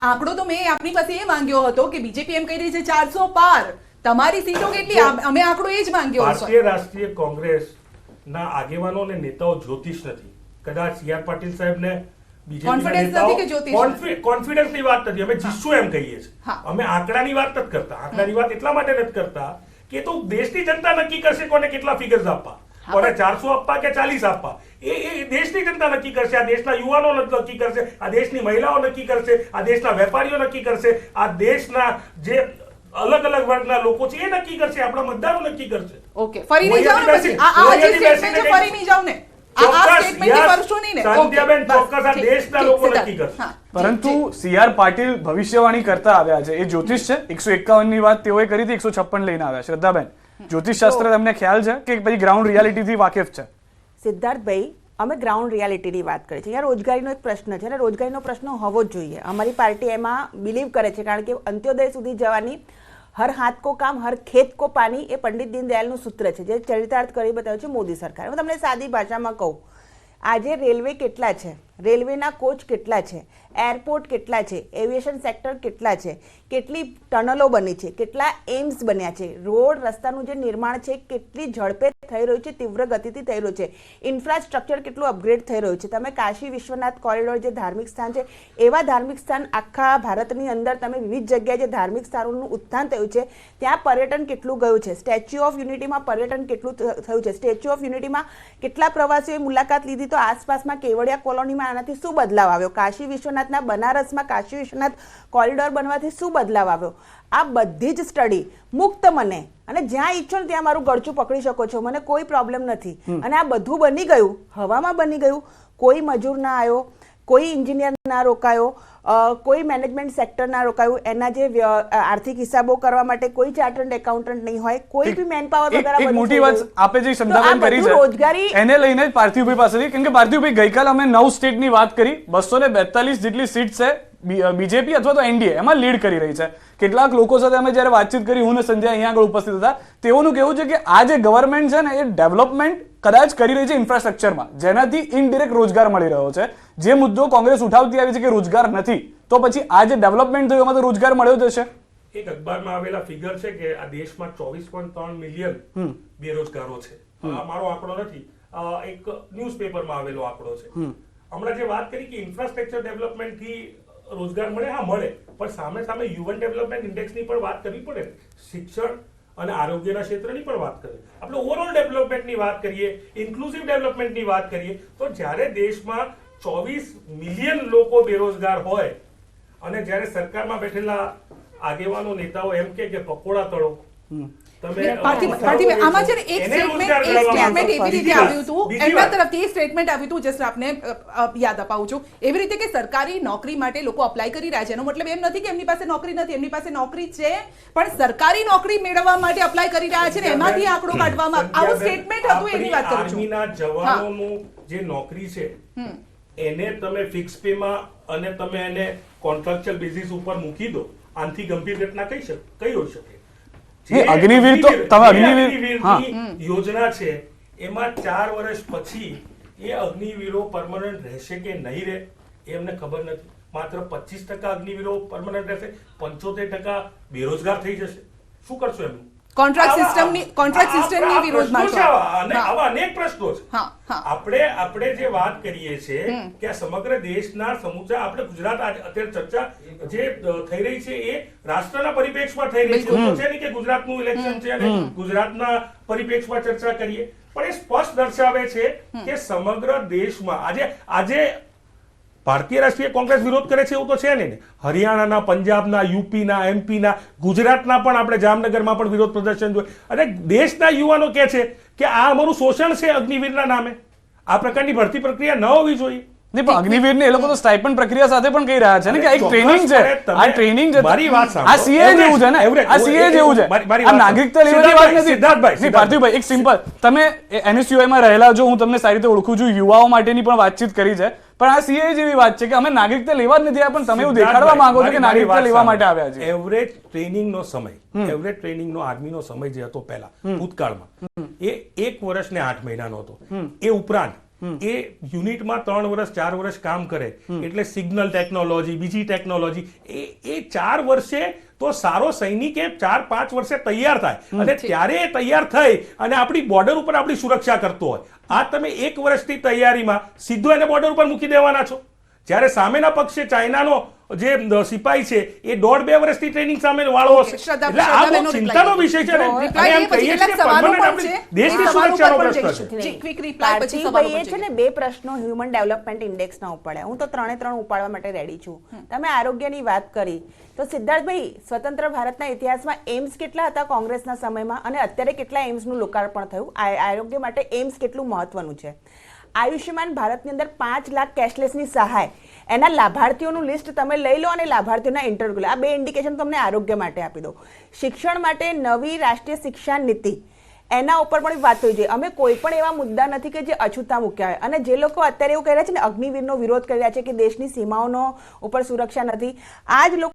આંકડો તો મેં આપની પાસે એ માંગ્યો હતો કે બીજેપી એમ કહી રહી છે 400 પાર, તમારી સીટો કેટલી? અમે આંકડો એ જ માંગ્યો હતો. ભારતીય રાષ્ટ્રીય કોંગ્રેસ ના આગેવાનો અને નેતાઓ જ્યોતિષ નથી. કદાચ સી.આર. પાટીલ સાહેબને કોન્ફિડન્સ ની વાત નથી. અમે જીતશું એમ કહીએ છીએ. અમે આંકડાની વાત નથી કરતા. આંકડાની વાત એટલા માટે નથી કરતા કે તો દેશની જનતા નક્કી કરશે કોને કેટલા ફિગર્સ આપવા, કોને 400 આપવા કે 40 આપવા. એ દેશની જનતા નક્કી કરશે. આ દેશના યુવાનો નક્કી કરશે, આ દેશની મહિલાઓ નક્કી કરશે, આ દેશના વેપારીઓ નક્કી કરશે, આ દેશના જે અલગ અલગ વર્ગના લોકો છે એ નક્કી કરશે, આપણા મતદારો નક્કી કરશે. ઓકે, ફરી નહીં જાવ ને પછી આ જે સ્ટેટમેન્ટ છે ફરી નહીં જાવ ને. પરંતુ સી.આર. પાટીલ ભવિષ્યવાણી કરતા આવ્યા છે. એ જ્યોતિષ છે. 151 ની વાત તેઓએ કરી હતી, 156 લઈને આવ્યા. શ્રદ્ધાબેન, જ્યોતિષ શાસ્ત્ર તમને ખ્યાલ છે કે પછી ગ્રાઉન્ડ રિયાલિટી થી વાકેફ છે? સિદ્ધાર્થભાઈ, અમે ગ્રાઉન્ડ રિયાલિટીની વાત કરીએ છીએ. અહીંયા રોજગારીનો એક પ્રશ્ન છે અને રોજગારીનો પ્રશ્ન હોવો જ જોઈએ. અમારી પાર્ટી એમાં બિલીવ કરે છે, કારણ કે અંત્યોદય સુધી જવાની હર હાથ કો કામ હર ખેત કો પાણી એ પંડિત દીનદયાલનું સૂત્ર છે, જે ચરિતાર્થ કરી બતાવ્યું છે મોદી સરકારે. હું તમને સાદી ભાષામાં કહું, આજે રેલવે કેટલા છે, રેલવેના કોચ કેટલા છે, એરપોર્ટ કેટલા છે, એવિએશન સેક્ટર કેટલા છે, કેટલી ટનલો બની છે, કેટલા એમ્સ બન્યા છે, રોડ રસ્તાનું જે નિર્માણ છે કેટલી ઝડપે થઈ રહ્યું છે, તીવ્ર ગતિથી થઈ રહ્યું છે, ઇન્ફ્રાસ્ટ્રક્ચર કેટલું અપગ્રેડ થઈ રહ્યું છે. તમે કાશી વિશ્વનાથ કોરિડોર જે ધાર્મિક સ્થાન છે, એવા ધાર્મિક સ્થાન આખા ભારતની અંદર તમે વિવિધ જગ્યાએ જે ધાર્મિક સ્થાનોનું ઉત્થાન થયું છે, ત્યાં પર્યટન કેટલું ગયું છે. સ્ટેચ્યુ ઓફ યુનિટીમાં પર્યટન કેટલું થયું છે, સ્ટેચ્યુ ઓફ યુનિટીમાં કેટલા પ્રવાસીઓએ મુલાકાત લીધી, તો આસપાસમાં કેવડિયા કોલોનીમાં આનાથી શું બદલાવ આવ્યો, કાશી વિશ્વનાથના બનારસમાં કાશી વિશ્વનાથ કોરિડોર બનવાથી શું બદલાવ આવ્યો. આ બધી જ સ્ટડી મુક્ત મને, અને જ્યાં ઈચ્છો ને ત્યાં મારું ગળચું પકડી શકો છો, મને કોઈ પ્રોબ્લેમ નથી. અને આ બધું બની ગયું, હવામાં બની ગયું, કોઈ મજૂર ના આવ્યો, કોઈ એન્જિનિયર ના રોકાયો, કોઈ મેનેજમેન્ટ સેક્ટર ના રોકાયું, એના જે આર્થિક હિસાબો કરવા માટે કોઈ ચાર્ટર્ડ એકાઉન્ટન્ટ નહીં હોય, કોઈ બી મેનપાવર વગર. એક મોટી વાત આપે જે શબ્દાબેન કરી છે રોજગારી, એને લઈને જ પાર્થિવભાઈ પાસેથી, કેમ કે પાર્થિવભાઈ ગઈકાલે અમે 9 સ્ટેટની વાત કરી, 242 જેટલી સીટ છે બીજેપી અથવા તો એનડીએ એમાં લીડ કરી રહી છે. કેટલાક લોકો સાથે અમે જ્યારે વાતચીત કરી, હું ને સંધ્યા અહીંયા આગળ ઉપસ્થિત હતા, તેઓનું કહેવું છે કે આ જે ગવર્મેન્ટ છે ને એ ડેવલપમેન્ટ કદાચ કરી રહી છે ઇન્ફ્રાસ્ટ્રક્ચરમાં, જેનાથી ઇનડિરેક્ટ રોજગાર મળી રહ્યો છે. જે મુદ્દો કોંગ્રેસ ઉઠાવતી આવી છે કે રોજગાર નથી, તો પછી આ જે ડેવલપમેન્ટ થયું એમાં તો રોજગાર મળ્યો જ હશે. એક અખબારમાં આવેલા ફિગર છે કે આ દેશમાં 24.3 મિલિયન બેરોજગારો છે. આ મારો આંકડો નથી, એક ન્યૂઝપેપરમાં આવેલો આંકડો છે. હમણાં જે વાત કરી કે ઇન્ફ્રાસ્ટ્રક્ચર ડેવલપમેન્ટ થી રોજગાર મળે, હા મળે, પણ સામે સામે હ્યુમન ડેવલપમેન્ટ ઇન્ડેક્સની પણ વાત કરવી પડે. શિક્ષણ અને આરોગ્યના ક્ષેત્રની પણ વાત કરીએ, આપણે ઓવરઓલ ડેવલપમેન્ટની વાત કરીએ, ઇન્ક્લુઝિવ ડેવલપમેન્ટની વાત કરીએ, તો જ્યારે દેશમાં 24 મિલિયન લોકો બેરોજગાર હોય અને જ્યારે સરકારમાં બેઠેલા આગેવાનો નેતાઓ એમ કે પકોડા તળો, આમાં છે ને એક સ્ટેટમેન્ટ એવી રીતે આવ્યું હતું, એમના તરફથી સ્ટેટમેન્ટ આવ્યું હતું, જસ્ટ આપને યાદ અપાવું છું, એવી રીતે કે સરકારી નોકરી માટે લોકો અપ્લાય કરી રહ્યા છે. એનો મતલબ એમ નથી કે એમની પાસે નોકરી નથી, એમની પાસે નોકરી છે, પણ સરકારી નોકરી મેળવવા માટે અપ્લાય કરી રહ્યા છે ને એમાંથી આંકડો કાઢવામાં, આવું સ્ટેટમેન્ટ હતું, એની વાત કરું છું. આર્મીના જવાનોનું જે નોકરી છે એને તમે ફિક્સ પેમાં અને તમે એને કોન્ટ્રાક્ચ્યુઅલ બેઝિસ ઉપર મૂકી દો, આનાથી ગંભીર ઘટના કઈ હોઈ શકે? અગ્નિવીર તો તમે અગ્નિવીર યોજના છે, એમાં 4 વર્ષ પછી એ અગ્નિવીરો પરમનન્ટ રહેશે કે નહીં રહે એ અમને ખબર નથી. માત્ર 25% અગ્નિવીરો પરમનન્ટ રહેશે, 75% બેરોજગાર થઈ જશે. શું કરશો એમનું? કોન્ટ્રાક્ટ સિસ્ટમની વિરોધમાં છે અને આવા અનેક પ્રશ્નો છે. આપણે જે વાત કરીએ છીએ કે આ સમગ્ર દેશના સમૂચા, આપણે ગુજરાત અત્યારે ચર્ચા જે થઈ રહી છે એ રાષ્ટ્રના પરિપ્રેક્ષમાં થઈ રહી છે. છે નહીં કે ગુજરાતનું ઇલેક્શન છે અને ગુજરાતના પરિપ્રેક્ષમાં ચર્ચા કરીએ, પણ એ સ્પષ્ટ દર્શાવે છે કે સમગ્ર દેશમાં આજે ભારતીય રાષ્ટ્રીય કોંગ્રેસ વિરોધ કરે છે એવું તો છે નહીં. હરિયાણાના, પંજાબના, યુપીના, એમપીના, ગુજરાતના પણ આપણે જામનગરમાં પણ વિરોધ પ્રદર્શન જોયું. અને દેશના યુવાનો કહે છે કે આ અમારું શોષણ છે અગ્નિવીરના નામે. આ પ્રકારની ભરતી પ્રક્રિયા ન હોવી જોઈએ. નહીં, પણ અગ્નિવીરને એ લોકો તો સ્ટાઇપન્ડ પ્રક્રિયા સાથે પણ કહી રહ્યા છે ને કે એક ટ્રેનિંગ છે. આ ટ્રેનિંગ છે, મારી વાત સાંભળો, આ સીએ જેવું છે ને, આ સીએ જેવું છે. આ નાગરિકતા લેવાની વાત નથી. સિદ્ધાર્થભાઈ, પાર્થિવભાઈ, એક સિમ્પલ, તમે એનએસયુઆઈ માં રહેલા છો, હું તમને સારી રીતે ઓળખું છું, યુવાઓ માટેની પણ વાતચીત કરી છે, પણ આ સીએ જેવી વાત છે કે અમે નાગરિકતા લેવા જ નથી, પણ તમે એવું દેખાડવા માંગો છો કે નાગરિકતા લેવા માટે આવ્યા છે. એવરેજ ટ્રેનિંગનો સમય, એવરેજ ટ્રેનિંગનો આર્મીનો સમય જે હતો પહેલા ભૂતકાળમાં, એ 1 વર્ષ ને 8 મહિનાનો હતો. એ ઉપરાંત એ યુનિટમાં 3 વર્ષ 4 વર્ષ કામ કરે એટલે સિગ્નલ ટેકનોલોજી, બીજી ટેકનોલોજી, એ 4 વર્ષે તો સારો સૈનિક એ 4-5 વર્ષે તૈયાર થાય અને ત્યારે એ તૈયાર થઈ અને આપણી બોર્ડર ઉપર આપણી સુરક્ષા કરતો હોય. આ તમે 1 વર્ષની તૈયારીમાં સીધો એને બોર્ડર ઉપર મૂકી દેવાના છો. જ્યારે સામેના પક્ષે ચાઇનાનો જે સિપાહી છે એ 1.5-2 વર્ષની ટ્રેનિંગ સામે વાળો હશે. એટલે આ બહુ ચિંતાનો વિષય છે અને એમ કહીએ છીએ કે permanent આપણી દેશની સુરક્ષાનો પ્રશ્ન છે. જી, ક્વિક રિપ્લાય પછી સવાલો પાર્થિવભાઈએ પર છે ને 2 પ્રશ્નો હ્યુમન ડેવલપમેન્ટ ઇન્ડેક્સના ઉપાડ્યા. હું તો 3 ઉપાડવા માટે રેડી છું. તમે આરોગ્યની વાત કરી તો સિદ્ધાર્થભાઈ, સ્વતંત્ર ભારતના ઇતિહાસમાં એમ્સ કેટલા હતા કોંગ્રેસના સમયમાં અને અત્યારે કેટલા એમ્સનું લોકાર્પણ થયું? આરોગ્ય માટે એમ્સ કેટલું મહત્વનું છે? આયુષ્યમાન ભારતની અંદર 5 લાખ કેશલેસની સહાય, એના લાભાર્થીઓનું લિસ્ટ તમે લઈ લો અને લાભાર્થીઓના ઇન્ટરવ્યુ લો. આ 2 ઇન્ડિકેશન તમને આરોગ્ય માટે આપી દો. શિક્ષણ માટે નવી રાષ્ટ્રીય શિક્ષણ નીતિ, એના ઉપર પણ વાત થઈ જોઈએ. અમે કોઈ પણ એવા મુદ્દા નથી કે જે અછૂતા મૂક્યા હોય. અને જે લોકો અત્યારે એવું કહી રહ્યા છે ને અગ્નિવીરનો વિરોધ કરી રહ્યા છે કે દેશની સીમાઓનો ઉપર સુરક્ષા નથી, આ જ લોકો